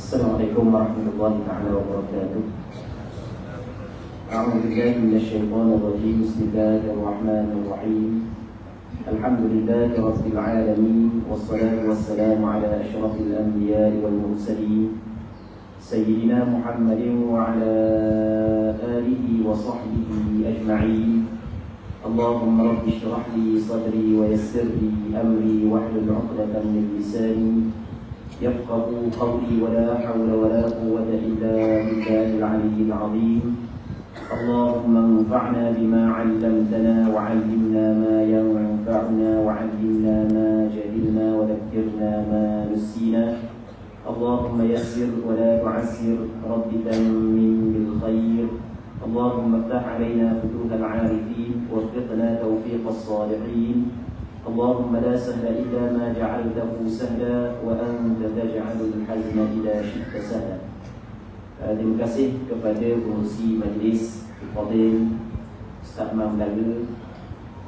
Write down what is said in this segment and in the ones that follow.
Assalamualaikum warahmatullahi taala wabarakatuh. A'udzu billahi minasyaitonir rajim. Bismillahirrahmanirrahim. Alhamdulillahi rabbil alamin wassalatu wassalamu ala asyrafil anbiya'i wal mursalin sayyidina Muhammadin wa ala alihi wa sahbihi ajma'in. Allahumma rabbi shrah li sadri wa yassir li amri wahlul 'uqdatam min lisani yafqahu qawli wa la hawla wa la quwwata illa billahil 'aliyyil 'azim. Allahumma anfa'na bima 'allamtana wa 'allimna ma yanfa'una wa 'allimna ma jahilna wa dhakkirna ma nusina. Allahumma yassir wa la tu'assir, rabbi tammin bil khair. Allahumma iftah 'alaina futuhal 'arifin waffiqna tawfiqas salihin. Allahumma la sahla illa ma ja'altahu sahla wa anta taj'alul hazna idza syi'ta sahla. Terima kasih kepada pengurusi majlis Al-Fadil Ustaz Imam Daga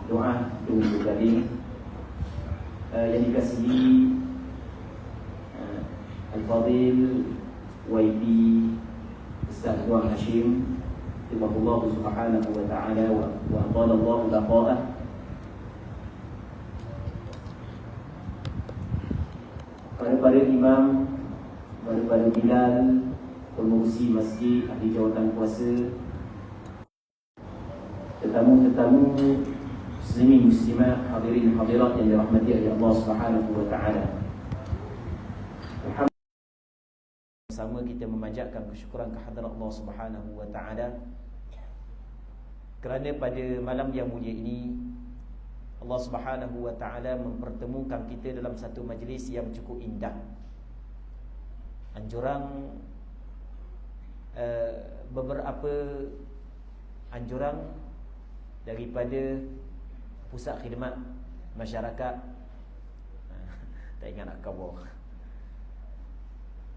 Doa Tunggu Gading yang dikasihi Al-Fadil YP Ustaz Tuan Hashim Allah subhanahu wa ta'ala wa qala Allah baqa'ah. Para imam, para bilal, pengurusi masjid, ahli jawatan kuasa, tetamu-tetamu muslimin muslimat, hadirin hadirat yang dirahmati oleh Allah Subhanahu wa taala. Bersama kita memanjatkan kesyukuran kehadrat Allah Subhanahu wa taala kerana pada malam yang mulia ini Allah Subhanahu wa ta'ala mempertemukan kita dalam satu majlis yang cukup indah. Anjuran beberapa anjuran daripada pusat khidmat masyarakat tak ingat nak khabar.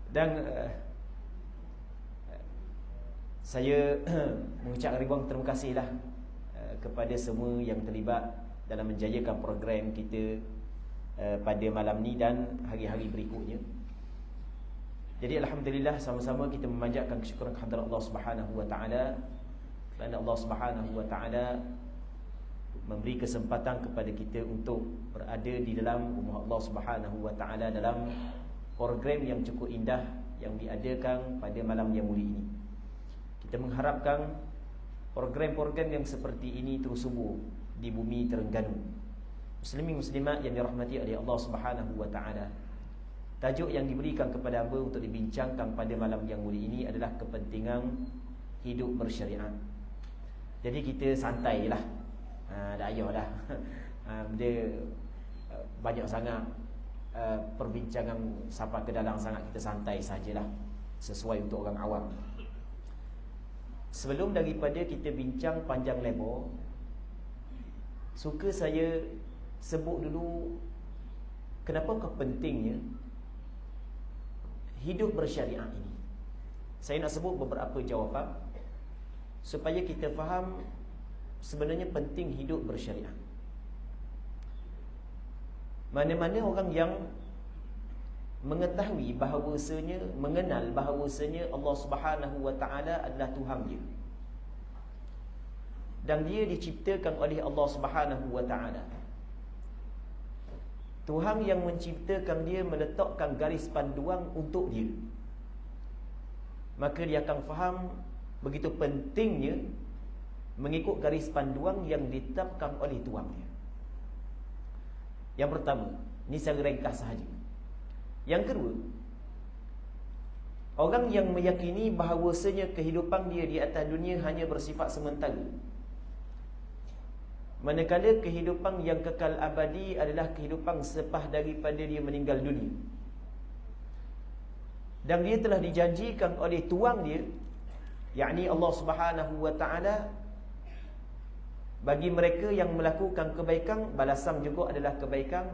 Dan saya mengucapkan ribuan terima kasihlah kepada semua yang terlibat dalam menjayakan program kita pada malam ni dan hari-hari berikutnya. Jadi alhamdulillah sama-sama kita memanjatkan kesyukuran kehadrat Allah Subhanahu wa taala kerana Allah Subhanahu wa taala memberi kesempatan kepada kita untuk berada di dalam rumah Allah Subhanahu wa taala dalam program yang cukup indah yang diadakan pada malam yang mulia ini. Kita mengharapkan program-program yang seperti ini terus subur di bumi Terengganu. Muslimin muslimat yang dirahmati oleh Allah Subhanahu wa taala. Tajuk yang diberikan kepada hamba untuk dibincangkan pada malam yang mulia ini adalah kepentingan hidup bersyariat. Jadi kita santailah. Dah ayah dah. Dia banyak sangat perbincangan sampai ke dalam sangat, kita santai sajalah sesuai untuk orang awam. Sebelum daripada kita bincang panjang lebar, suka saya sebut dulu kenapakah pentingnya hidup bersyariat ini. Saya nak sebut beberapa jawapan supaya kita faham sebenarnya penting hidup bersyariat. Mana-mana orang yang mengetahui bahawasanya, mengenal bahawasanya Allah Subhanahu wa taala adalah Tuhan dia, dan dia diciptakan oleh Allah Subhanahu wa taala. Tuhan yang menciptakan dia meletakkan garis panduan untuk dia, maka dia akan faham begitu pentingnya mengikut garis panduan yang ditetapkan oleh Tuhan dia. Yang pertama, ini secara ringkas sahaja. Yang kedua, orang yang meyakini bahawasanya kehidupan dia di atas dunia hanya bersifat sementara, manakala kehidupan yang kekal abadi adalah kehidupan selepas daripada dia meninggal dunia. Dan dia telah dijanjikan oleh Tuhan dia, yakni Allah Subhanahu wa taala, bagi mereka yang melakukan kebaikan, balasan juga adalah kebaikan.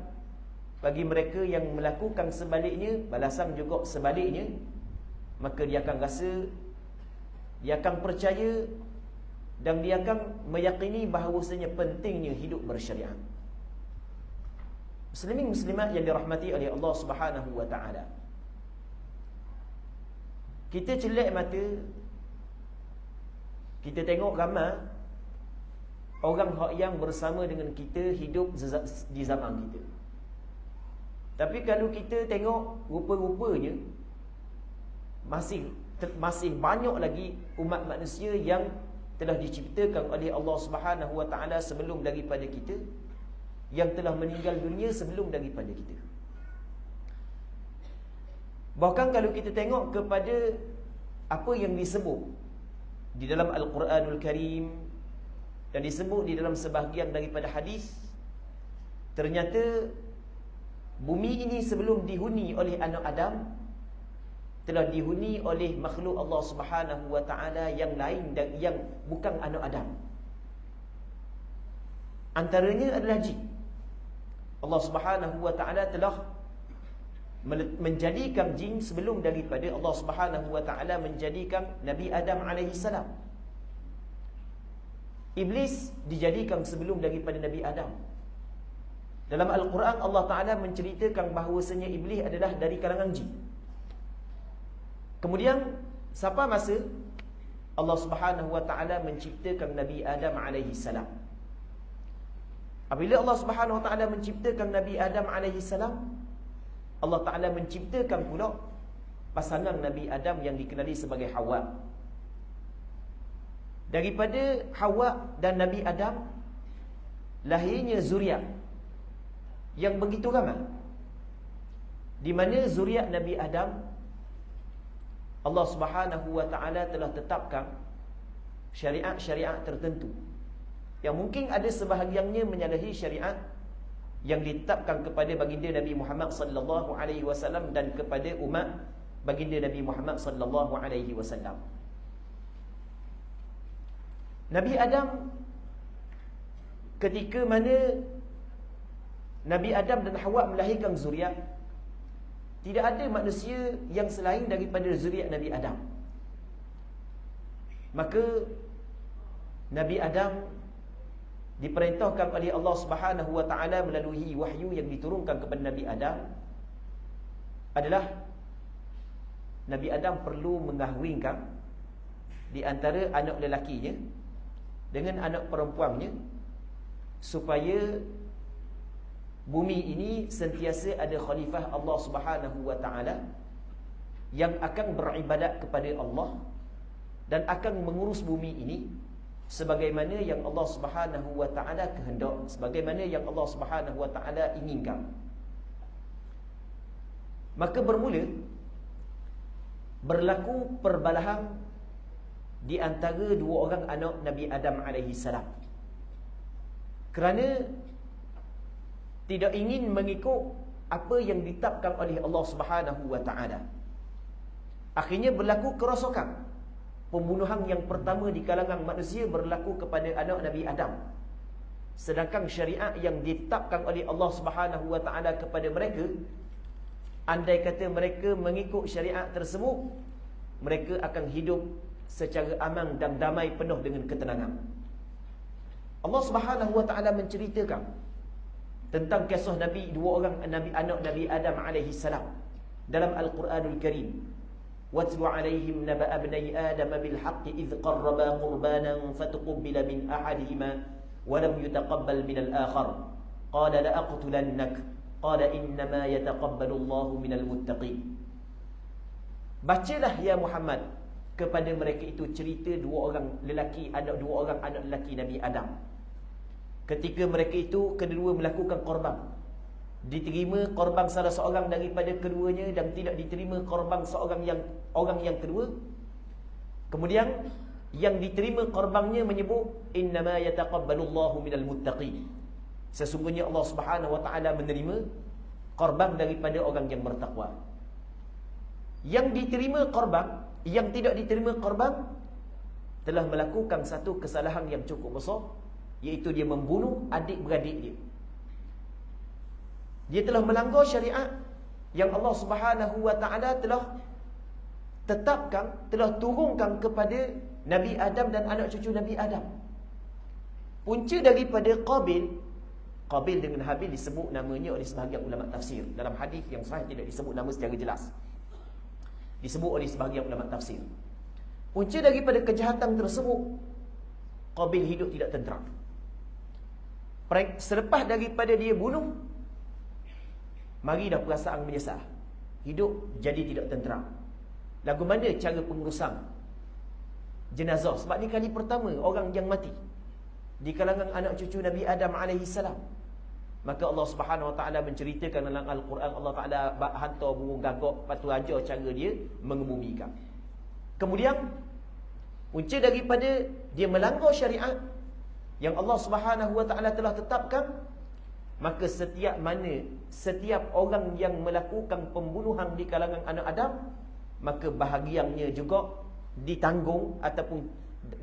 Bagi mereka yang melakukan sebaliknya, balasan juga sebaliknya. Maka dia akan rasa, dia akan percaya, dan dia akan meyakini bahawasanya pentingnya hidup bersyariat. Muslimin muslimat yang dirahmati oleh Allah Subhanahu wa taala. kita celak mata, kita tengok ramai orang yang bersama dengan kita hidup di zaman kita. Tapi kalau kita tengok rupa-rupanya masih banyak lagi umat manusia yang telah diciptakan oleh Allah Subhanahu Wa Taala sebelum daripada kita, yang telah meninggal dunia sebelum daripada kita. Bahkan kalau kita tengok kepada apa yang disebut di dalam Al-Quranul Karim dan disebut di dalam sebahagian daripada hadis, ternyata bumi ini sebelum dihuni oleh anak Adam telah dihuni oleh makhluk Allah Subhanahu Wa Taala yang lain dan yang bukan anak Adam. Antaranya adalah jin. Allah Subhanahu Wa Taala telah menjadikan jin sebelum daripada Allah Subhanahu Wa Taala menjadikan Nabi Adam alaihi salam. Iblis dijadikan sebelum daripada Nabi Adam. Dalam Al-Quran Allah Taala menceritakan bahawasanya iblis adalah dari kalangan jin. Kemudian siapa masa Allah Subhanahu Wa Taala menciptakan Nabi Adam alaihi salam. Apabila Allah Subhanahu Wa Taala menciptakan Nabi Adam alaihi salam, Allah Ta'ala menciptakan pula pasangan Nabi Adam yang dikenali sebagai Hawa. Daripada Hawa dan Nabi Adam lahirnya zuriat yang begitu ramai, di mana zuriat Nabi Adam Allah Subhanahu Wa Ta'ala telah tetapkan syariat-syariat tertentu yang mungkin ada sebahagiannya menyalahi syariat yang ditetapkan kepada baginda Nabi Muhammad sallallahu alaihi wasallam dan kepada umat baginda Nabi Muhammad sallallahu alaihi wasallam. Nabi Adam, ketika mana Nabi Adam dan Hawa melahirkan zuriat, tidak ada manusia yang selain daripada zuriat Nabi Adam. Maka Nabi Adam diperintahkan oleh Allah Subhanahu Wa Taala melalui wahyu yang diturunkan kepada Nabi Adam adalah Nabi Adam perlu mengahwinkan di antara anak lelakinya dengan anak perempuannya, supaya bumi ini sentiasa ada khalifah Allah Subhanahu Wa Taala yang akan beribadat kepada Allah dan akan mengurus bumi ini sebagaimana yang Allah Subhanahu Wa Taala kehendak, sebagaimana yang Allah Subhanahu Wa Taala inginkan. Maka berlaku perbalahan di antara dua orang anak Nabi Adam alaihi salam, kerana tidak ingin mengikut apa yang ditetapkan oleh Allah Subhanahu Wa Taala. Akhirnya berlaku kerosakan. Pembunuhan yang pertama di kalangan manusia berlaku kepada anak Nabi Adam. Sedangkan syariat yang ditetapkan oleh Allah Subhanahu Wa Taala kepada mereka, andai kata mereka mengikut syariat tersebut, mereka akan hidup secara aman dan damai penuh dengan ketenangan. Allah Subhanahu Wa Taala menceritakan tentang kisah dua orang anak Nabi Adam alaihi salam dalam Al-Quranul Karim. وَاتْلُ عَلَيْهِمْ نَبَأَ ابْنَيْ آدَمَ بِالْحَقِّ إِذْ قَرَّبَا قُرْبَانًا فَتُقُبِّلَ مِنْ أَحَدِهِمَا وَلَمْ يُتَقَبَّلْ مِنَ الْآخَرِ قَالَ لَأَقْتُلَنَّكَ قَالَ إِنَّمَا يَتَقَبَّلُ اللَّهُ مِنَ الْمُتَّقِينَ. Bacalah ya Muhammad kepada mereka itu cerita dua orang anak lelaki Nabi Adam. Ketika mereka itu kedua melakukan korban, diterima korban salah seorang daripada keduanya dan tidak diterima korban orang yang kedua. Kemudian yang diterima korbannya menyebut innama yataqabbalullahu minal muttaqin. Sesungguhnya Allah Subhanahu Wa Taala menerima korban daripada orang yang bertakwa. Yang diterima korban, yang tidak diterima korban telah melakukan satu kesalahan yang cukup besar, iaitu dia membunuh adik-beradik dia. Dia telah melanggar syariat yang Allah Subhanahu Wa Taala telah tetapkan, telah turunkan kepada Nabi Adam dan anak cucu Nabi Adam. Punca daripada Qabil dengan Habil disebut namanya oleh sebahagian ulama tafsir. Dalam hadis yang sahih tidak disebut nama secara jelas. disebut oleh sebahagian ulama tafsir. Punca daripada kejahatan tersebut, Qabil hidup tidak tenteram. Selepas daripada dia bunuh, mari dah perasaan menyesal. Hidup jadi tidak tenteram. Lagu mana cara pengurusan jenazah? Sebab ni kali pertama orang yang mati di kalangan anak cucu Nabi Adam AS. Maka Allah Subhanahu Wa Taala menceritakan dalam Al-Quran, Allah Taala hantar burung gagak, patu ajar cara dia mengebumikan. Kemudian punca daripada dia melanggar syariat yang Allah Subhanahu Wa Taala telah tetapkan, maka setiap orang yang melakukan pembunuhan di kalangan anak Adam, maka bahagiannya juga ditanggung ataupun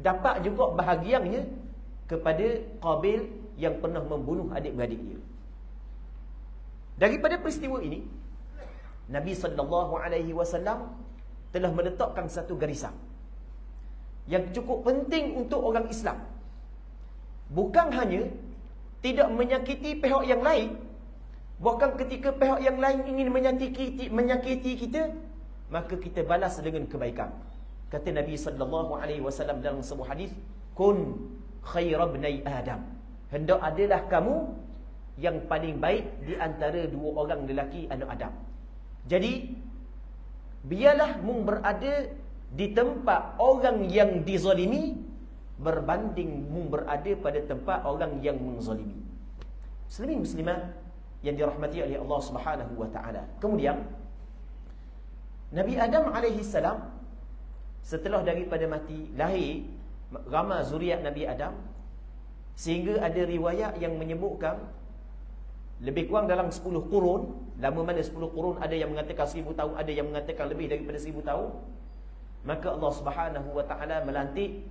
dapat juga bahagiannya kepada Qabil yang pernah membunuh adik-beradik dia. Daripada peristiwa ini, Nabi SAW telah meletakkan satu garisan yang cukup penting untuk orang Islam. Bukan hanya tidak menyakiti pihak yang lain, bahkan ketika pihak yang lain ingin menyakiti kita, maka kita balas dengan kebaikan. Kata Nabi SAW dalam sebuah hadis, kun khaira bnai Adam, hendak adalah kamu yang paling baik di antara dua orang lelaki anak Adam. Jadi biarlah mung berada di tempat orang yang dizalimi berbanding mung berada pada tempat orang yang menzalimi. Muslimin muslimat yang dirahmati oleh Allah Subhanahu Wa Taala. Kemudian Nabi Adam AS setelah daripada mati, lahir ramai zuriat Nabi Adam, sehingga ada riwayat yang menyebutkan lebih kurang dalam 10 kurun. Lama mana 10 kurun? Ada yang mengatakan 1000 tahun, ada yang mengatakan lebih daripada 1000 tahun. Maka Allah Subhanahu Wa Taala melantik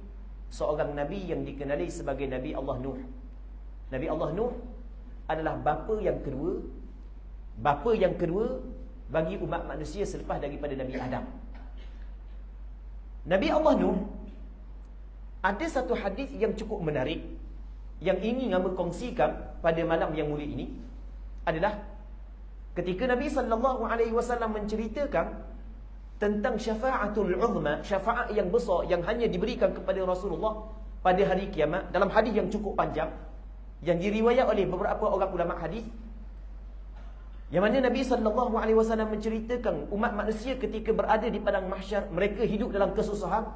seorang Nabi yang dikenali sebagai Nabi Allah Nuh. Nabi Allah Nuh adalah bapa yang kedua bagi umat manusia selepas daripada Nabi Adam. Nabi Allah Nuh, ada satu hadis yang cukup menarik yang ingin kami kongsikan pada malam yang mulia ini, adalah ketika Nabi SAW menceritakan tentang syafa'atul uzma, syafaat yang besar yang hanya diberikan kepada Rasulullah pada hari kiamat, dalam hadis yang cukup panjang yang diriwayat oleh beberapa orang ulama hadis, yang mana Nabi SAW menceritakan umat manusia ketika berada di padang mahsyar, mereka hidup dalam kesusahan,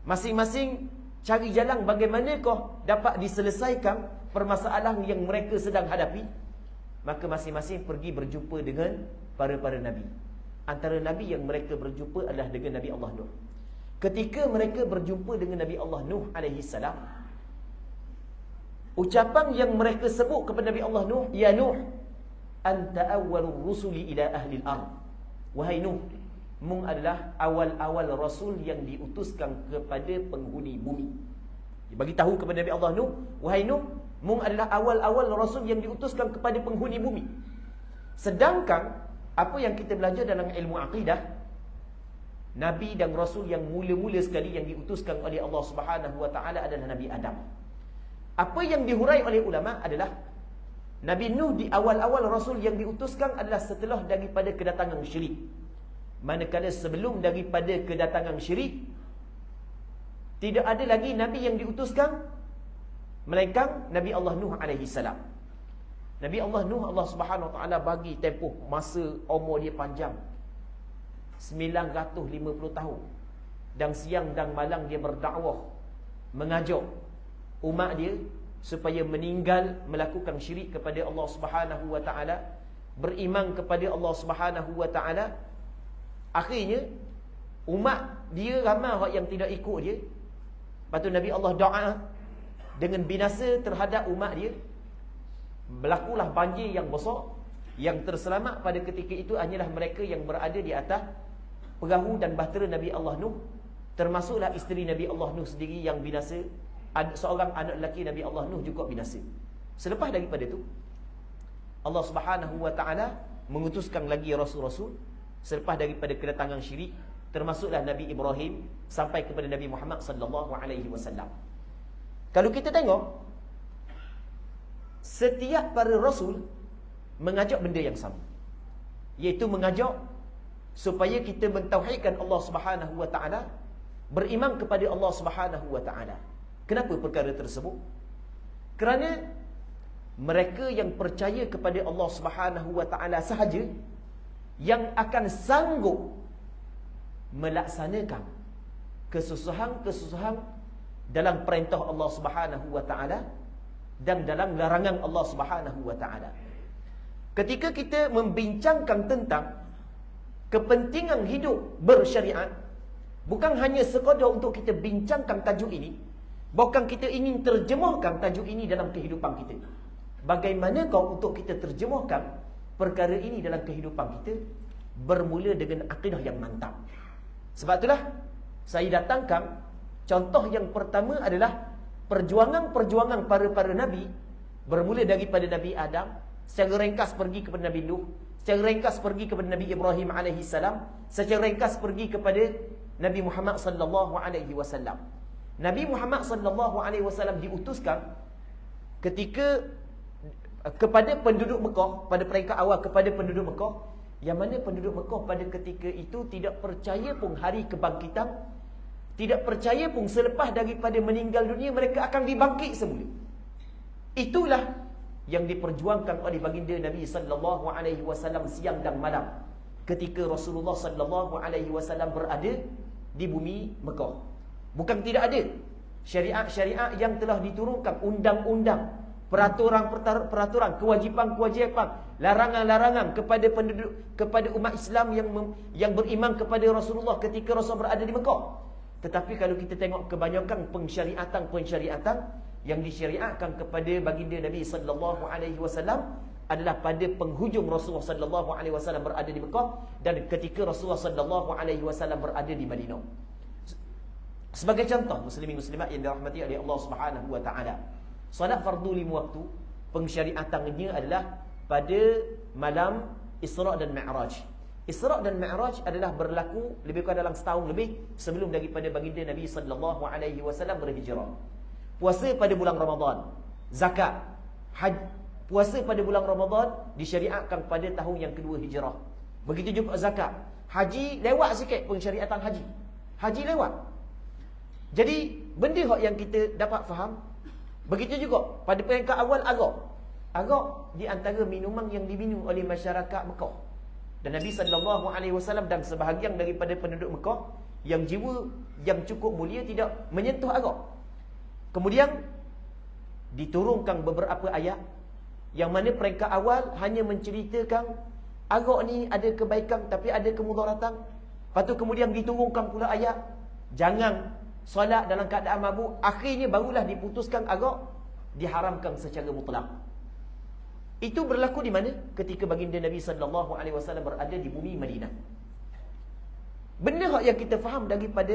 masing-masing cari jalan bagaimanakah dapat diselesaikan permasalahan yang mereka sedang hadapi. Maka masing-masing pergi berjumpa dengan para nabi. Antara nabi yang mereka berjumpa adalah dengan Nabi Allah Nuh. Ketika mereka berjumpa dengan Nabi Allah Nuh AS, ucapan yang mereka sebut kepada Nabi Allah Nuh, ya Nuh, anta awwalur rusuli ila ahli al-ard. Wahai Nuh, mung adalah awal-awal rasul yang diutuskan kepada penghuni bumi. Dia bagi tahu kepada Nabi Allah Nuh, wahai Nuh, mung adalah awal-awal rasul yang diutuskan kepada penghuni bumi. Sedangkan apa yang kita belajar dalam ilmu akidah, nabi dan rasul yang mula-mula sekali yang diutuskan oleh Allah Subhanahu Wa Taala adalah Nabi Adam. Apa yang dihurai oleh ulama adalah Nabi Nuh di awal-awal rasul yang diutuskan adalah setelah daripada kedatangan syirik. Manakala sebelum daripada kedatangan syirik, tidak ada lagi nabi yang diutuskan melainkan Nabi Allah Nuh AS. Nabi Allah Nuh, Allah Subhanahu Wa Taala bagi tempoh masa umur dia panjang 950 tahun, dan siang dan malam dia berdakwah, mengajak umat dia supaya meninggal melakukan syirik kepada Allah Subhanahu Wa Taala, beriman kepada Allah Subhanahu Wa Taala. Akhirnya umat dia ramai orang yang tidak ikut dia. Lepas tu Nabi Allah doa dengan binasa terhadap umat dia. Berlakulah banjir yang besar. Yang terselamat pada ketika itu hanyalah mereka yang berada di atas perahu dan bahtera Nabi Allah Nuh, termasuklah isteri Nabi Allah Nuh sendiri yang binasa. Seorang anak lelaki Nabi Allah Nuh juga binasa. Selepas daripada itu, Allah Subhanahu Wa Taala mengutuskan lagi rasul-rasul selepas daripada kedatangan syirik, termasuklah Nabi Ibrahim sampai kepada Nabi Muhammad SAW. Kalau kita tengok, setiap para rasul mengajak benda yang sama, iaitu mengajak supaya kita mentauhidkan Allah Subhanahu wa taala, beriman kepada Allah Subhanahu wa taala. Kenapa perkara tersebut? Kerana mereka yang percaya kepada Allah Subhanahu wa taala sahaja yang akan sanggup melaksanakan kesusahan-kesusahan dalam perintah Allah Subhanahu wa taala dan dalam larangan Allah Subhanahu wa taala. Ketika kita membincangkan tentang kepentingan hidup bersyariat, bukan hanya sekadar untuk kita bincangkan tajuk ini, bahkan kita ingin terjemahkan tajuk ini dalam kehidupan kita. Bagaimanakah untuk kita terjemahkan perkara ini dalam kehidupan kita? Bermula dengan akidah yang mantap. Sebab itulah saya datangkan contoh yang pertama adalah perjuangan-perjuangan para Nabi, bermula daripada Nabi Adam, secara ringkas pergi kepada Nabi Nuh, secara ringkas pergi kepada Nabi Ibrahim AS, secara ringkas pergi kepada Nabi Muhammad sallallahu alaihi wasallam. Nabi Muhammad sallallahu alaihi wasallam diutuskan ketika kepada penduduk Mekah, pada peringkat awal kepada penduduk Mekah, yang mana penduduk Mekah pada ketika itu tidak percaya pun hari kebangkitan, tidak percaya pun selepas daripada meninggal dunia mereka akan dibangkit semula. Itulah yang diperjuangkan oleh baginda Nabi sallallahu alaihi wasallam siang dan malam ketika Rasulullah sallallahu alaihi wasallam berada di bumi Mekah. Bukan tidak ada syariat-syariat yang telah diturunkan, undang-undang, peraturan-peraturan, kewajipan-kewajipan, larangan-larangan kepada penduduk, kepada umat Islam yang beriman kepada Rasulullah ketika Rasul berada di Mekah. Tetapi kalau kita tengok kebanyakan pensyariatan yang disyariatkan kepada baginda Nabi sallallahu alaihi wasallam adalah pada penghujung Rasulullah sallallahu alaihi wasallam berada di Mekah dan ketika Rasulullah sallallahu alaihi wasallam berada di Madinah. Sebagai contoh, muslimin muslimat yang dirahmati oleh Allah Subhanahu wa taala, solat fardu 5 waktu pensyariatannya adalah pada malam Isra' dan Mi'raj. Isra' dan Mi'raj adalah berlaku lebih kurang dalam setahun lebih sebelum daripada baginda Nabi sallallahu alaihi wasallam berhijrah. Puasa pada bulan Ramadan, zakat, haji, puasa pada bulan Ramadan disyariatkan pada tahun yang kedua hijrah. Begitu juga zakat. Haji lewat sikit pensyariatan haji. Haji lewat. Jadi benda yang kita dapat faham. Begitu juga pada peringkat awal arak. Arak di antara minuman yang diminum oleh masyarakat Mekah. Dan Nabi SAW dan sebahagian daripada penduduk Mekah yang jiwa yang cukup mulia tidak menyentuh arak. Kemudian diturunkan beberapa ayat yang mana peringkat awal hanya menceritakan arak ni ada kebaikan tapi ada kemudaratan. Lepas tu kemudian diturunkan pula ayat jangan solat dalam keadaan mabuk. Akhirnya barulah diputuskan arak diharamkan secara mutlak. Itu berlaku di mana? Ketika baginda Nabi SAW berada di bumi Madinah. Benda yang kita faham daripada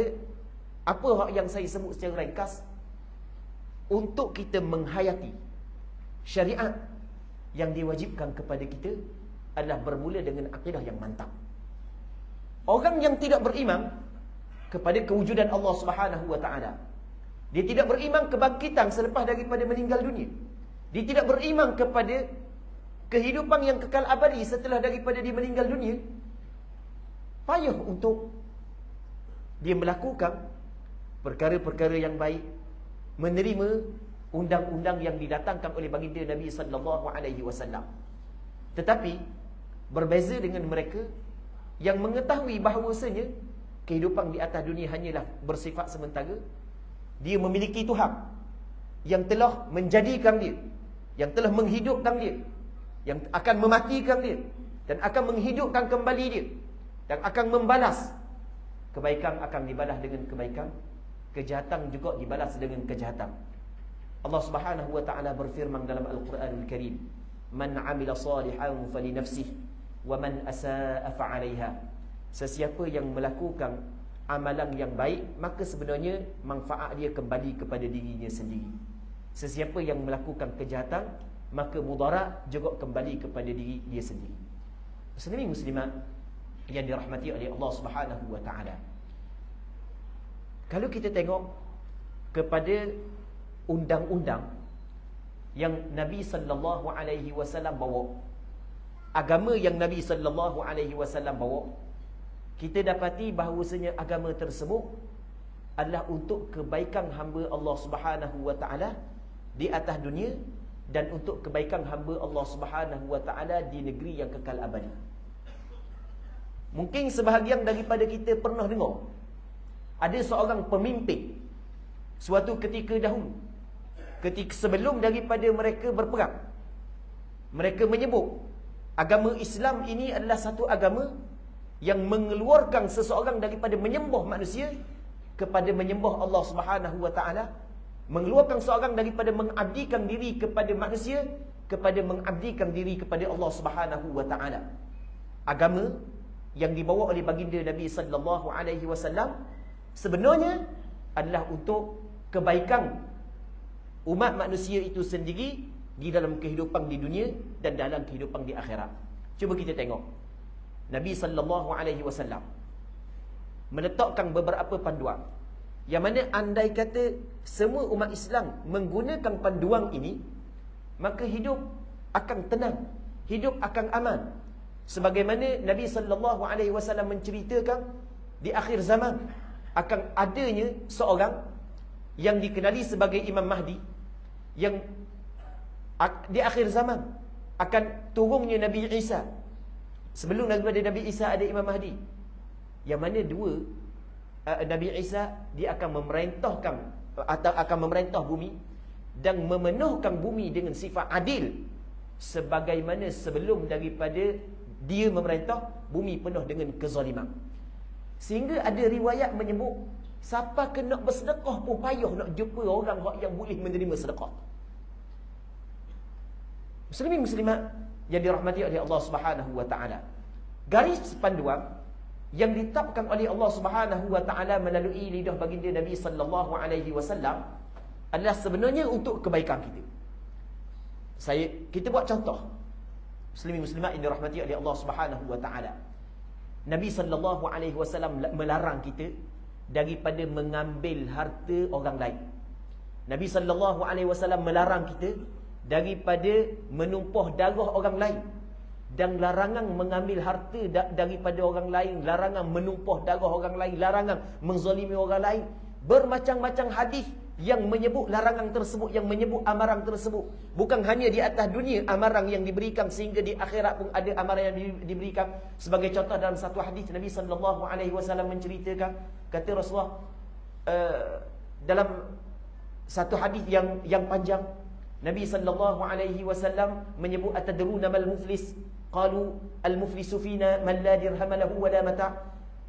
apa yang saya sebut secara ringkas, untuk kita menghayati syariat yang diwajibkan kepada kita adalah bermula dengan akidah yang mantap. Orang yang tidak beriman kepada kewujudan Allah Subhanahu wa taala, dia tidak beriman kebangkitan selepas daripada meninggal dunia, dia tidak beriman kepada kehidupan yang kekal abadi setelah daripada dia meninggal dunia, payah untuk dia melakukan perkara-perkara yang baik, menerima undang-undang yang didatangkan oleh baginda Nabi sallallahu alaihi wasallam. Tetapi berbeza dengan mereka yang mengetahui bahawasanya kehidupan di atas dunia hanyalah bersifat sementara. Dia memiliki Tuhan yang telah menjadikan dia, yang telah menghidupkan dia, yang akan mematikan dia dan akan menghidupkan kembali dia, dan akan membalas. Kebaikan akan dibalas dengan kebaikan, kejahatan juga dibalas dengan kejahatan. Allah Subhanahu wa taala berfirman dalam Al-Quranul Karim, "Man 'amila salihan falinafsihi wa man asaa fa'alaiha." Sesiapa yang melakukan amalan yang baik, maka sebenarnya manfaat dia kembali kepada dirinya sendiri. Sesiapa yang melakukan kejahatan, maka mudarat juga kembali kepada diri dia sendiri. Muslimin muslimat yang dirahmati oleh Allah Subhanahu wa taala, kalau kita tengok kepada undang-undang yang Nabi sallallahu alaihi wasallam bawa, agama yang Nabi sallallahu alaihi wasallam bawa, kita dapati bahawasanya agama tersebut adalah untuk kebaikan hamba Allah Subhanahu wa taala di atas dunia dan untuk kebaikan hamba Allah Subhanahu wa taala di negeri yang kekal abadi. Mungkin sebahagian daripada kita pernah dengar ada seorang pemimpin suatu ketika dahulu, ketika sebelum daripada mereka berperang, mereka menyebut agama Islam ini adalah satu agama yang mengeluarkan seseorang daripada menyembah manusia kepada menyembah Allah Subhanahu wa taala, mengeluarkan seorang daripada mengabdikan diri kepada manusia kepada mengabdikan diri kepada Allah Subhanahu wa taala. Agama yang dibawa oleh baginda Nabi sallallahu alaihi wasallam sebenarnya adalah untuk kebaikan umat manusia itu sendiri di dalam kehidupan di dunia dan dalam kehidupan di akhirat. Cuba kita tengok. Nabi sallallahu alaihi wasallam meletakkan beberapa panduan yang mana andai kata semua umat Islam menggunakan panduan ini, maka hidup akan tenang, hidup akan aman. Sebagaimana Nabi sallallahu alaihi wasallam menceritakan di akhir zaman akan adanya seorang yang dikenali sebagai Imam Mahdi, yang di akhir zaman akan turunnya Nabi Isa. Sebelum daripada Nabi Isa ada Imam Mahdi, yang mana Nabi Isa dia akan memerintahkan atau akan memerintah bumi dan memenuhkan bumi dengan sifat adil, sebagaimana sebelum daripada dia memerintah bumi penuh dengan kezaliman. Sehingga ada riwayat menyebut siapa kena bersedekah pun payah nak jumpa orang yang boleh menerima sedekah. Muslimin muslimat yang dirahmati oleh Allah Subhanahu wa taala, garis panduan yang ditetapkan oleh Allah Subhanahu wa taala melalui lidah baginda Nabi sallallahu alaihi wasallam adalah sebenarnya untuk kebaikan kita. Kita buat contoh. Muslimin muslimat yang dirahmati oleh Allah Subhanahu wa taala. Nabi sallallahu alaihi wasallam melarang kita daripada mengambil harta orang lain. Nabi sallallahu alaihi wasallam melarang kita daripada menumpah darah orang lain, dan larangan mengambil harta daripada orang lain, larangan menumpah darah orang lain, larangan menzalimi orang lain. Bermacam-macam hadis yang menyebut larangan tersebut, yang menyebut amaran tersebut. Bukan hanya di atas dunia amaran yang diberikan, sehingga di akhirat pun ada amaran yang diberikan. Sebagai contoh dalam satu hadis Nabi sallallahu alaihi wasallam menceritakan, kata Rasulullah dalam satu hadis yang panjang, Nabi sallallahu alaihi wasallam menyebut atadruna mal muflis? Qalu al muflisu fina man la dirham lahu wa la mata'.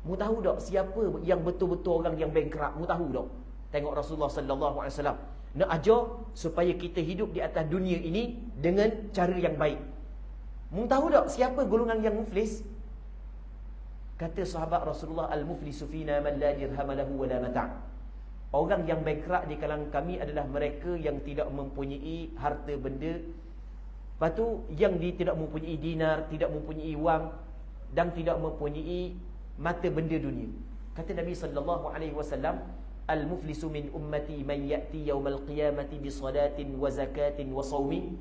Mu tahu tak siapa yang betul-betul orang yang bankrupt? Mu tahu tak? Tengok Rasulullah sallallahu alaihi wasallam nak ajar supaya kita hidup di atas dunia ini dengan cara yang baik. Mu tahu tak siapa golongan yang muflis? Kata sahabat Rasulullah, al muflisu fina man la dirham lahu wa la mata'. Orang yang bankrupt di kalangan kami adalah mereka yang tidak mempunyai harta benda. Lepas tu yang dia tidak mempunyai dinar, tidak mempunyai wang, dan tidak mempunyai mata benda dunia. Kata Nabi sallallahu alaihi wasallam, al-muflisu min ummati man ya'ti yaumal qiyamati bi salatin wa zakatin wa saumin.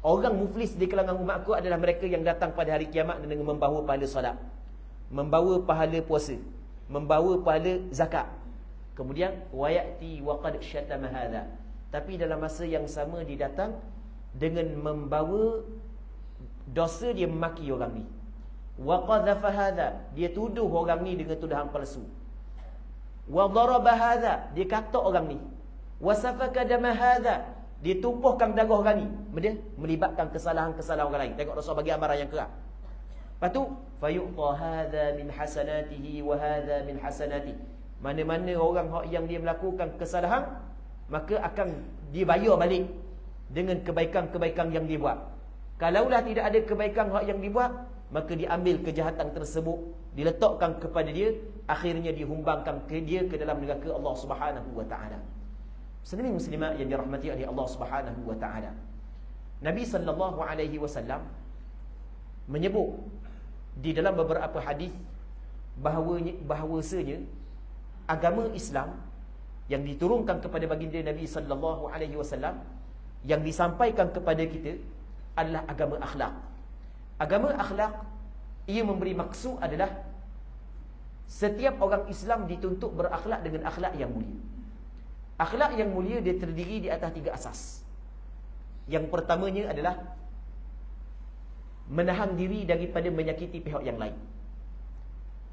Orang muflis di kalangan umatku adalah mereka yang datang pada hari kiamat dengan membawa pahala salat, membawa pahala puasa, membawa pahala zakat. Kemudian wayati wa qad syatama hadha, tapi dalam masa yang sama dia datang dengan membawa dosa, dia memaki orang ni. Wa qadhafa hadha, dia tuduh orang ni dengan tuduhan palsu. Wa daraba hadha, dia kata orang ni. Wa safaka dama hadha, dia tumpahkan darah orang ni. Dia melibatkan kesalahan-kesalahan orang lain. Tengok Rasul bagi amaran yang keras. Lepas tu fayu'ta hadha min hasanatihi wa hadha min hasanatihi. Mana-mana orang yang dia melakukan kesalahan, maka akan dibayar balik dengan kebaikan-kebaikan yang dia buat. Kalaulah tidak ada kebaikan yang dibuat, maka diambil kejahatan tersebut, diletakkan kepada dia, akhirnya dihumbangkan ke dia ke dalam neraka Allah Subhanahu wa taala. Muslimin muslimat yang dirahmati oleh Allah Subhanahu wa taala. Nabi sallallahu alaihi wasallam menyebut di dalam beberapa hadis bahawasanya agama Islam yang diturunkan kepada baginda Nabi sallallahu alaihi wasallam, yang disampaikan kepada kita adalah agama akhlak. Agama akhlak ia memberi maksud adalah setiap orang Islam dituntut berakhlak dengan akhlak yang mulia. Akhlak yang mulia dia terdiri di atas 3 asas. Yang pertamanya adalah menahan diri daripada menyakiti pihak yang lain.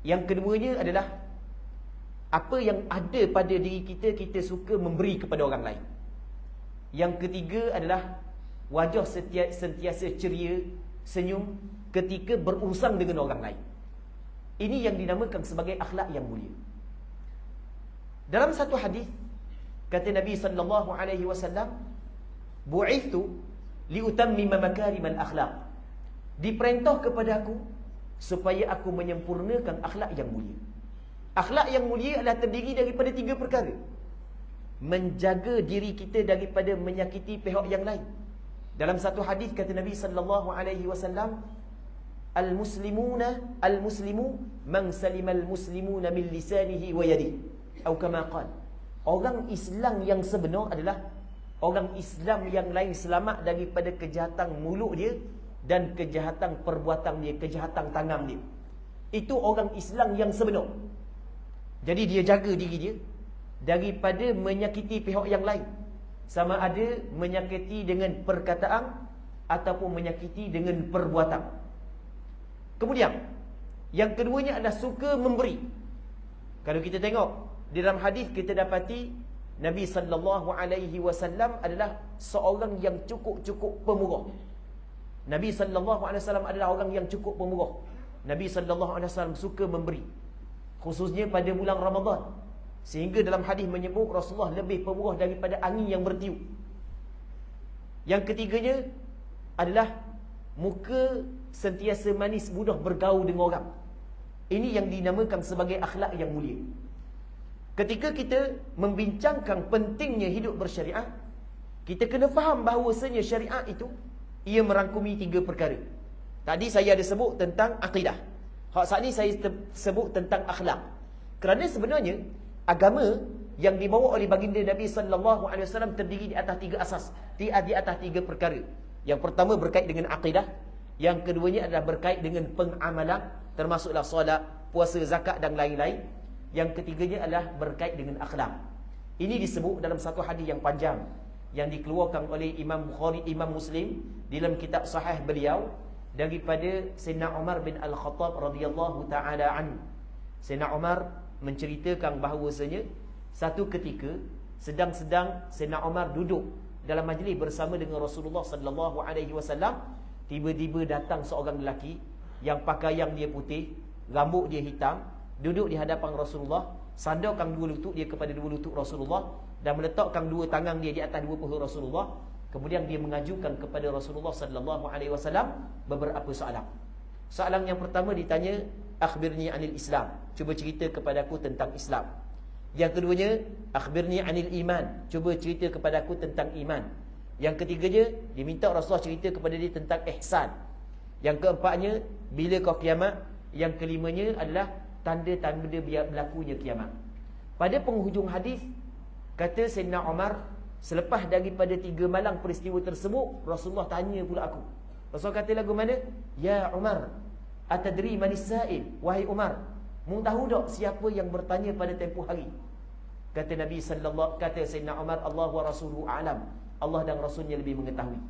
Yang keduanya adalah apa yang ada pada diri kita, kita suka memberi kepada orang lain. Yang ketiga adalah wajah sentiasa ceria, senyum ketika berurusan dengan orang lain. Ini yang dinamakan sebagai akhlak yang mulia. Dalam satu hadis kata Nabi sallallahu alaihi wasallam, bu'ithtu liutammima makarimal akhlaq. Diperintah kepada aku supaya aku menyempurnakan akhlak yang mulia. Akhlak yang mulia adalah terdiri daripada 3 perkara. Menjaga diri kita daripada menyakiti pihak yang lain. Dalam satu hadis kata Nabi sallallahu alaihi wasallam, al-muslimu man salimal muslimuna min lisanihi wa yadihi, atau kama qala. Orang Islam yang sebenar adalah orang Islam yang lain selamat daripada kejahatan mulut dia dan kejahatan perbuatan dia, kejahatan tangan dia. Itu orang Islam yang sebenar. Jadi dia jaga diri dia daripada menyakiti pihak yang lain, sama ada menyakiti dengan perkataan ataupun menyakiti dengan perbuatan. Kemudian yang keduanya adalah suka memberi. Kalau kita tengok di dalam hadis, kita dapati Nabi sallallahu alaihi wasallam adalah seorang yang cukup pemurah. Nabi sallallahu alaihi wasallam adalah orang yang cukup pemurah. Nabi sallallahu alaihi wasallam suka memberi, khususnya pada bulan Ramadan. Sehingga dalam hadis menyebut Rasulullah lebih pemurah daripada angin yang bertiup. Yang ketiganya adalah muka sentiasa manis, mudah bergaul dengan orang. Ini yang dinamakan sebagai akhlak yang mulia. Ketika kita membincangkan pentingnya hidup bersyariah, kita kena faham bahawasanya syariat itu ia merangkumi 3 perkara. Tadi saya ada sebut tentang akidah. Saat ini saya sebut tentang akhlak. Kerana sebenarnya agama yang dibawa oleh baginda Nabi sallallahu alaihi wasallam terdiri di atas 3 asas, di atas 3 perkara. Yang pertama berkait dengan akidah, yang keduanya adalah berkait dengan pengamalan, termasuklah solat, puasa, zakat dan lain-lain. Yang ketiganya adalah berkait dengan akhlak. Ini disebut dalam satu hadis yang panjang yang dikeluarkan oleh Imam Bukhari, Imam Muslim dalam kitab sahih beliau daripada Sayyidina Umar bin Al-Khattab radhiyallahu taala anhu. Sayyidina Umar menceritakan bahawasanya satu ketika sedang-sedang Sayyidina Umar duduk dalam majlis bersama dengan Rasulullah sallallahu alaihi wasallam, tiba-tiba datang seorang lelaki yang pakaian dia putih, rambut dia hitam, duduk di hadapan Rasulullah, sandarkan 2 lutut dia kepada 2 lutut Rasulullah dan meletakkan 2 tangan dia di atas 2 paha Rasulullah. Kemudian dia mengajukan kepada Rasulullah sallallahu alaihi wasallam beberapa soalan. Soalan yang pertama ditanya, akhbirni anil Islam, cuba cerita kepadaku tentang Islam. Yang keduanya, akhbirni anil iman, cuba cerita kepadaku tentang iman. Yang ketiganya, diminta Rasulullah cerita kepada dia tentang ihsan. Yang keempatnya, bila kau kiamat. Yang kelimanya adalah tanda-tanda berlakunya kiamat. Pada penghujung hadis, kata Sayyidina Umar, selepas daripada 3 malam peristiwa tersebut, Rasulullah tanya pula aku. Rasulullah kata lagu mana? Ya Umar, atadri manis sa'il? Wahai Umar, mu tahu tak siapa yang bertanya pada tempoh hari? Kata Sayyidina Umar, Allah wa rasuluhu a'lam. Allah dan Rasulnya lebih mengetahui.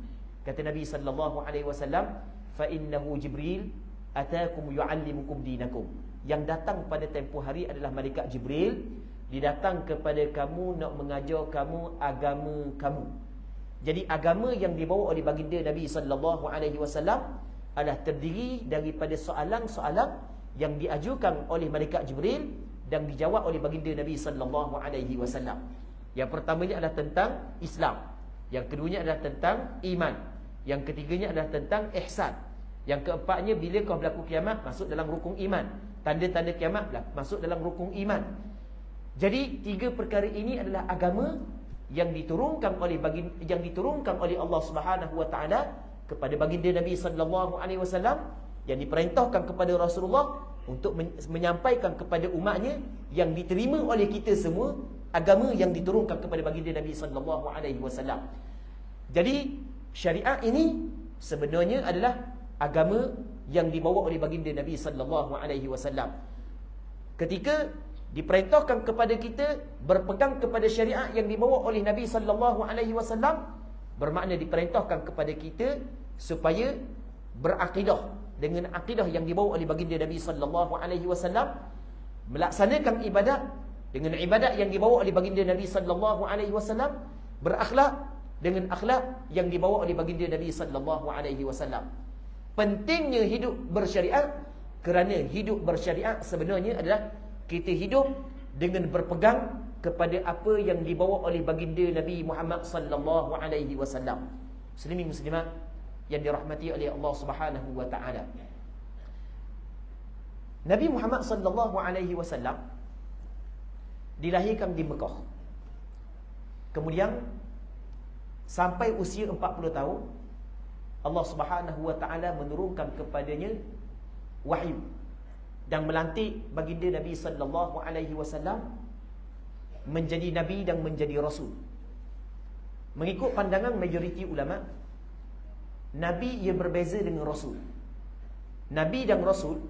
Kata Nabi sallallahu alaihi wasallam, fa innahu Jibril atakum yu'allimukum dinakum. Yang datang pada tempoh hari adalah malaikat Jibril, didatang kepada kamu nak mengajar kamu agama kamu. Jadi agama yang dibawa oleh baginda Nabi sallallahu alaihi wasallam adalah terdiri daripada soalan-soalan yang diajukan oleh malaikat Jibril dan dijawab oleh baginda Nabi sallallahu alaihi wasallam. Yang pertamanya adalah tentang Islam, yang keduanya adalah tentang iman, yang ketiganya adalah tentang ihsan, yang keempatnya bila kau berlaku kiamat masuk dalam rukun iman, tanda-tanda kiamat masuk dalam rukun iman. Jadi 3 perkara ini adalah agama yang diturunkan oleh Allah Subhanahu wa taala kepada baginda Nabi sallallahu alaihi wasallam, yang diperintahkan kepada Rasulullah untuk menyampaikan kepada umatnya, yang diterima oleh kita semua, agama yang diturunkan kepada baginda Nabi sallallahu alaihi wasallam. Jadi syariat ini sebenarnya adalah agama yang dibawa oleh baginda Nabi sallallahu alaihi wasallam. Ketika diperintahkan kepada kita berpegang kepada syariat yang dibawa oleh Nabi sallallahu alaihi wasallam, bermakna diperintahkan kepada kita supaya berakidah dengan akidah yang dibawa oleh baginda Nabi sallallahu alaihi wasallam, melaksanakan ibadat dengan ibadat yang dibawa oleh baginda Nabi sallallahu alaihi wasallam, berakhlak dengan akhlak yang dibawa oleh baginda Nabi sallallahu alaihi wasallam. Pentingnya hidup bersyariat, kerana hidup bersyariat sebenarnya adalah kita hidup dengan berpegang kepada apa yang dibawa oleh baginda Nabi Muhammad sallallahu alaihi wasallam. Muslimin muslimat yang dirahmati oleh Allah Subhanahu wa taala. Nabi Muhammad sallallahu alaihi wasallam dilahirkan di Mekah. Kemudian sampai usia 40 tahun Allah Subhanahu wa taala menurunkan kepadanya wahyu dan melantik baginda Nabi sallallahu alaihi wasallam menjadi nabi dan menjadi rasul. Mengikut pandangan majoriti ulama, nabi ia berbeza dengan rasul. Nabi dan rasul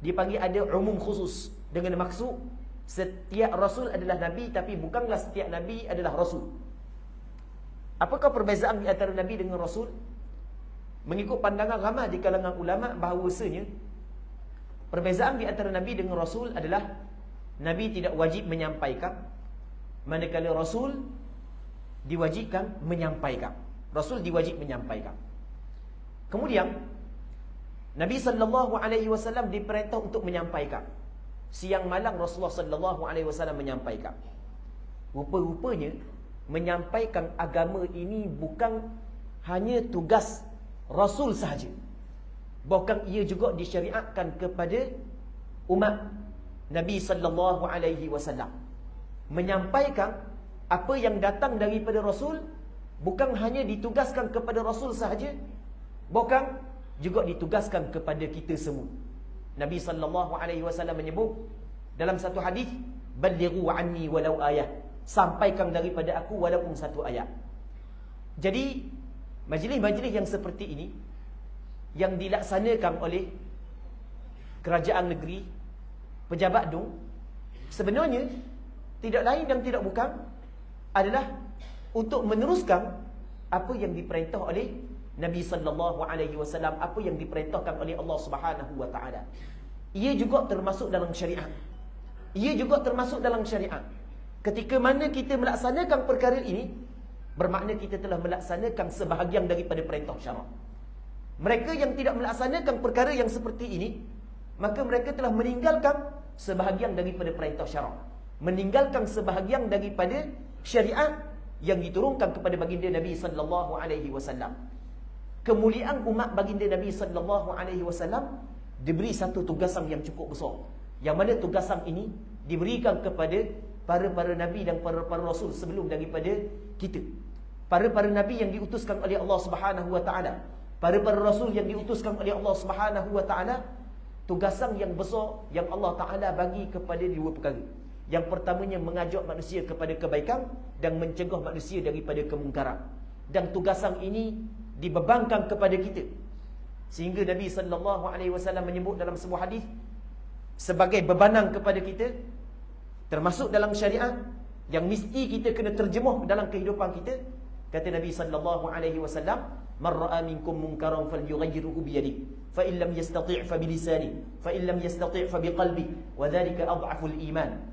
dipanggil ada umum khusus, dengan maksud setiap rasul adalah nabi, tapi bukanlah setiap nabi adalah rasul. Apakah perbezaan di antara nabi dengan rasul? Mengikut pandangan ramai di kalangan ulama bahawasanya perbezaan di antara nabi dengan rasul adalah nabi tidak wajib menyampaikan, manakala rasul diwajibkan menyampaikan. Rasul diwajib menyampaikan. Kemudian Nabi sallallahu alaihi wasallam diperintah untuk menyampaikan. Siang malam Rasulullah sallallahu alaihi wasallam menyampaikan. Rupa-rupanya menyampaikan agama ini bukan hanya tugas Rasul sahaja, bahkan ia juga disyariatkan kepada umat Nabi sallallahu alaihi wasallam. Menyampaikan apa yang datang daripada Rasul bukan hanya ditugaskan kepada Rasul sahaja, bahkan juga ditugaskan kepada kita semua. Nabi sallallahu alaihi wasallam menyebut dalam satu hadis, "Ballighu anni walau ayah." Sampaikan daripada aku walaupun satu ayat. Jadi majlis-majlis yang seperti ini yang dilaksanakan oleh kerajaan negeri, pejabat dun, sebenarnya tidak lain dan tidak bukan adalah untuk meneruskan apa yang diperintah oleh Nabi sallallahu alaihi wasallam, apa yang diperintahkan oleh Allah Subhanahu wa taala. Ia juga termasuk dalam syariat. Ia juga termasuk dalam syariat. Ketika mana kita melaksanakan perkara ini, bermakna kita telah melaksanakan sebahagian daripada perintah syarak. Mereka yang tidak melaksanakan perkara yang seperti ini, maka mereka telah meninggalkan sebahagian daripada perintah syarak, meninggalkan sebahagian daripada syariat yang diturunkan kepada baginda Nabi sallallahu alaihi wasallam. Kemuliaan umat baginda Nabi sallallahu alaihi wasallam diberi satu tugasan yang cukup besar, yang mana tugasan ini diberikan kepada para nabi dan para rasul sebelum daripada kita. Para nabi yang diutuskan oleh Allah Subhanahu wa taala, para rasul yang diutuskan oleh Allah Subhanahu wa taala, tugasan yang besar yang Allah taala bagi kepada dua perkara. Yang pertamanya mengajak manusia kepada kebaikan dan mencegah manusia daripada kemungkaran. Dan tugasan ini dibebankan kepada kita, sehingga Nabi sallallahu alaihi wasallam menyebut dalam sebuah hadis sebagai bebanan kepada kita, termasuk dalam syariat yang mesti kita kena terjemuh dalam kehidupan kita. Kata Nabi sallallahu alaihi wasallam, "Man ra'a minkum munkaran falyughayyirhu bi yadihi, fa in lam yastati' fa bi lisanihi, fa in lam yastati' fa bi qalbihi, wa dhalika adhaful iman."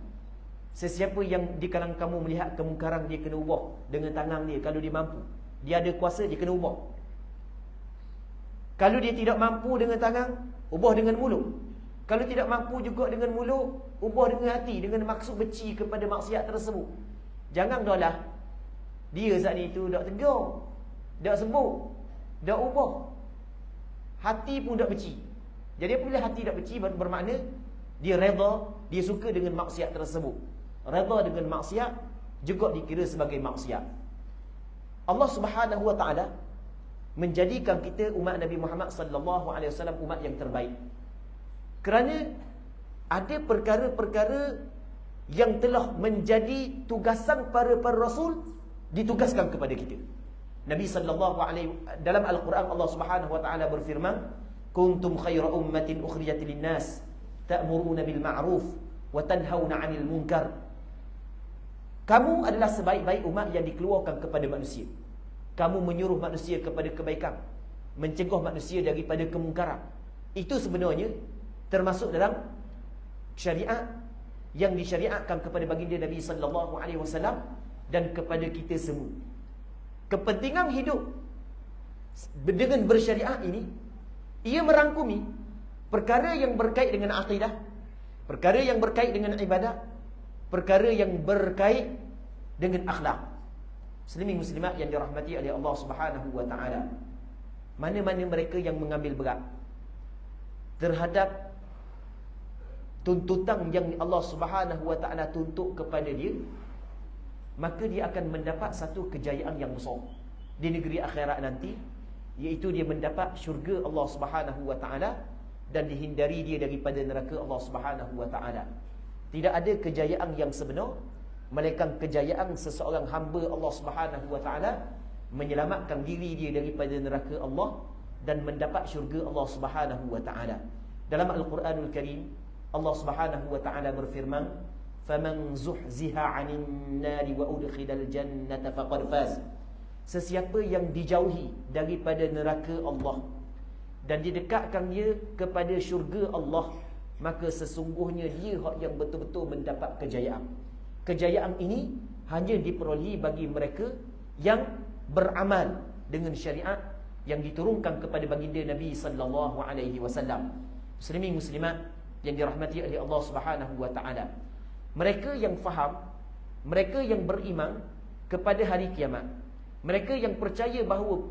Sesiapa yang di kalangan kamu melihat kemungkaran, dia kena ubah dengan tangan dia kalau dia mampu. Dia ada kuasa, dia kena ubah. Kalau dia tidak mampu dengan tangan, ubah dengan mulut. Kalau tidak mampu juga dengan mulut, ubah dengan hati, dengan maksud benci kepada maksiat tersebut. Jangan dahlah dia saat ni tu dak tegur, dak sebut, dak ubah, hati pun dak benci. Jadi apabila hati dak benci, bermakna dia redha, dia suka dengan maksiat tersebut. Redha dengan maksiat juga dikira sebagai maksiat. Allah Subhanahu wa taala menjadikan kita umat Nabi Muhammad sallallahu alaihi wasallam umat yang terbaik. Kerana ada perkara-perkara yang telah menjadi tugasan para rasul ditugaskan kepada kita. Nabi sallallahu alaihi dalam Al-Quran Allah Subhanahu wa taala berfirman, "Kuntum khaira ummatin ukhrijat lin-nas ta'muruna bil ma'ruf wa tanhauna 'anil munkar. Kamu adalah sebaik-baik umat yang dikeluarkan kepada manusia. Kamu menyuruh manusia kepada kebaikan, mencegah manusia daripada kemungkaran. Itu sebenarnya termasuk dalam syariat yang disyariatkan kepada baginda Nabi sallallahu alaihi wasallam dan kepada kita semua. Kepentingan hidup dengan bersyariat ini, ia merangkumi perkara yang berkait dengan akidah, perkara yang berkait dengan ibadat, perkara yang berkait dengan akhlak. Muslimin muslimat yang dirahmati oleh Allah Subhanahu wa taala, mana-mana mereka yang mengambil berat terhadap tuntutan yang Allah Subhanahu wa taala tuntut kepada dia, maka dia akan mendapat satu kejayaan yang besar di negeri akhirat nanti, iaitu dia mendapat syurga Allah Subhanahu wa taala dan dihindari dia daripada neraka Allah Subhanahu wa taala. Tidak ada kejayaan yang sebenar melainkan kejayaan seseorang hamba Allah Subhanahu wa taala menyelamatkan diri dia daripada neraka Allah dan mendapat syurga Allah Subhanahu wa taala. Dalam Al-Quranul Karim, Allah Subhanahu wa taala berfirman, "Faman zuhziha 'anil nari wa udkhilal jannata faqad faz." Sesiapa yang dijauhi daripada neraka Allah dan didekatkan dia kepada syurga Allah, maka sesungguhnya dia yang betul-betul mendapat kejayaan. Kejayaan ini hanya diperolehi bagi mereka yang beramal dengan syariat yang diturunkan kepada baginda Nabi sallallahu alaihi wasallam. Muslimin muslimat yang dirahmati oleh Allah Subhanahu wa taala, mereka yang faham, mereka yang beriman kepada hari kiamat, mereka yang percaya bahawa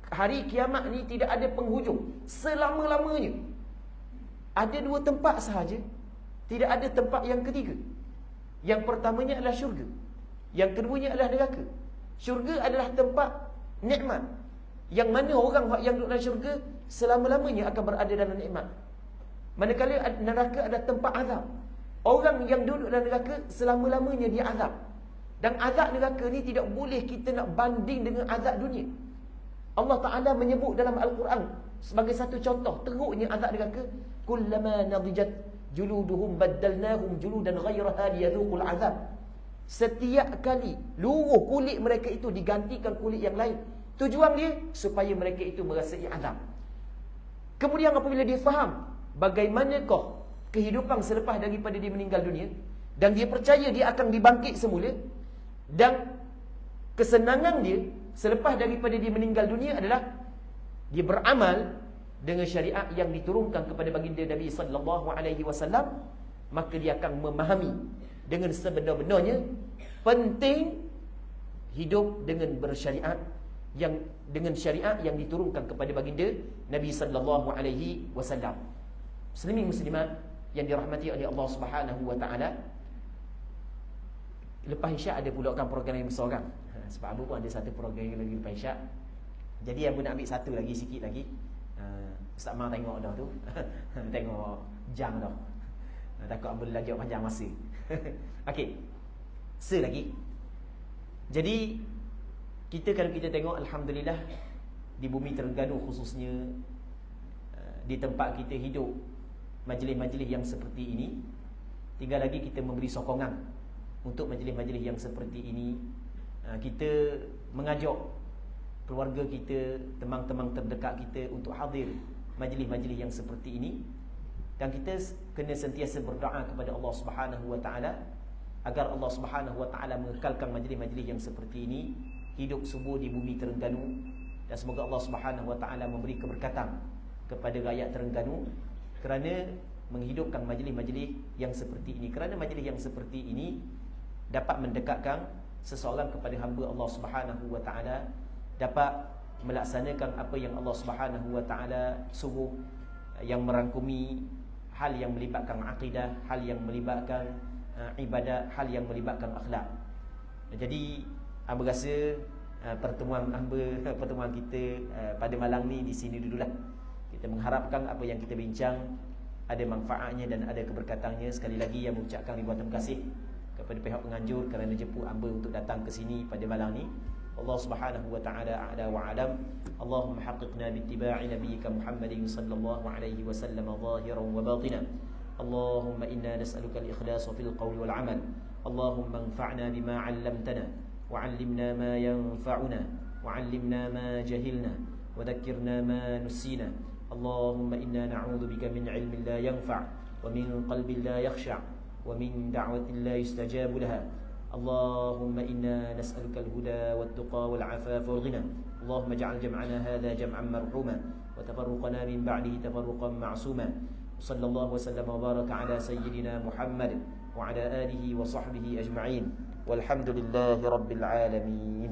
hari kiamat ni tidak ada penghujung selama-lamanya. Ada dua tempat sahaja, tidak ada tempat yang ketiga. Yang pertamanya adalah syurga, yang keduanya adalah neraka. Syurga adalah tempat nikmat, yang mana orang yang duduk dalam syurga selama-lamanya akan berada dalam nikmat. Manakala neraka adalah tempat azab. Orang yang duduk dalam neraka selama-lamanya dia azab. Dan azab neraka ni tidak boleh kita nak banding dengan azab dunia. Allah Ta'ala menyebut dalam Al-Quran sebagai satu contoh teruknya azab neraka, kullama nadijat juluduhum baddalnahum juludan ghayraha liyadhuqul azab. Setiap kali luruh kulit mereka itu digantikan kulit yang lain. Tujuan dia supaya mereka itu merasai azab. Kemudian apabila dia faham bagaimanakah kehidupan selepas daripada dia meninggal dunia, dan dia percaya dia akan dibangkit semula, dan kesenangan dia selepas daripada dia meninggal dunia adalah dia beramal dengan syariat yang diturunkan kepada baginda Nabi sallallahu alaihi wasallam, maka dia akan memahami dengan sebenar-benarnya penting hidup dengan bersyariat, yang dengan syariat yang diturunkan kepada baginda Nabi sallallahu alaihi wasallam. Muslimin muslimat yang dirahmati oleh Allah Subhanahu wa taala, lepas Isyak ada pula kan program yang besar kan. Sebab Abu pun ada satu program lagi lepas Isyak. Jadi Abu nak ambil satu lagi, sikit lagi. Ustaz Mar tengok dah tu. Tengok jam dah. Takut Abu lagi panjang masa. Okey. Selagi. Jadi kita kalau kita tengok, alhamdulillah, di bumi Terengganu khususnya, di tempat kita hidup, majlis-majlis yang seperti ini, tinggal lagi kita memberi sokongan untuk majlis-majlis yang seperti ini. Kita mengajak keluarga kita, teman-teman terdekat kita untuk hadir majlis-majlis yang seperti ini, dan kita kena sentiasa berdoa kepada Allah Subhanahu wa taala agar Allah Subhanahu wa taala mengekalkan majlis-majlis yang seperti ini hidup subur di bumi Terengganu, dan semoga Allah Subhanahu wa taala memberi keberkatan kepada rakyat Terengganu kerana menghidupkan majlis-majlis yang seperti ini. Kerana majlis yang seperti ini dapat mendekatkan seseorang kepada hamba Allah Subhanahu wa taala, dapat melaksanakan apa yang Allah Subhanahu wa taala suruh, yang merangkumi hal yang melibatkan akidah, hal yang melibatkan ibadat, hal yang melibatkan akhlak. Jadi hamba rasa pertemuan kita pada malam ni di sini dululah. Kita mengharapkan apa yang kita bincang ada manfaatnya dan ada keberkatannya. Sekali lagi yang mengucapkan ribuan terima kasih kepada pihak penganjur kerana jemput hamba untuk datang ke sini pada malam ni. Allah Subhanahu wa taala a'la wa alam. Allahumma haqqiqna bi ittiba'i nabiyyika Muhammadin sallallahu alaihi wasallam zahiran wa batinan, اللهم إنا نسألك الإخلاص في القول والعمل. اللهم انفعنا بما علمتنا وعلمنا ما ينفعنا وعلمنا ما جهلنا وذكرنا ما نسينا. اللهم إنا نعوذ بك من علم لا ينفع ومن قلب لا يخشع ومن دعوة لا يستجاب لها. اللهم إنا نسألك الهدى والتقى والعفاف والغنى. اللهم اجعل جمعنا هذا جمعا مرحوما وتفرقنا من بعده تفرقا معصوما. صلى الله وسلم وبارك على سيدنا محمد وعلى آله وصحبه أجمعين والحمد لله رب العالمين.